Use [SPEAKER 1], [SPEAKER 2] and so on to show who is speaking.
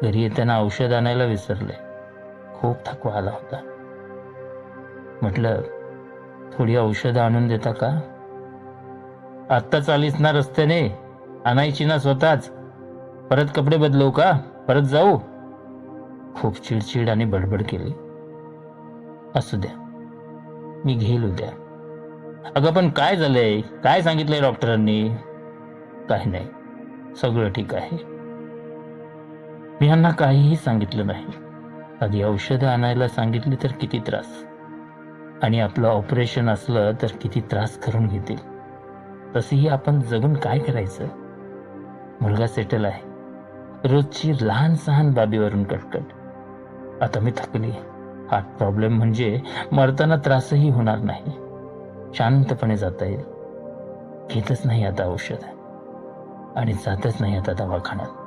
[SPEAKER 1] घरी येताना औषध आणायला विसरले. खूप थकवा आला होता. म्हटलं, थोडी औषधं आणून देता का? आत्ताच आलीस ना रस्त्याने, आणायची ना स्वतःच. परत कपडे बदलवू का? परत जाऊ? खूप चिडचिड आणि बडबड केली. असू द्या, मी घेईल उद्या. अगं पण काय झालंय? काय सांगितलंय डॉक्टरांनी? काही नाही, सगळं ठीक आहे. मी यांना काहीही सांगितलं नाही. आधी औषधं आणायला सांगितली तर किती त्रास, आणि आपलं ऑपरेशन असलं तर किती त्रास करून घेतील. तसेही आपण जगून काय करायचं? मुलगा सेटल आहे, रोजची लहान सहान बाबीवरून कटकट. आता मी थकली. हार्ट प्रॉब्लेम म्हणजे मरताना त्रासही होणार नाही, शांतपणे जाता येईल. घेतच नाही आता औषध, आणि जातच नाही आता दवाखान्यात.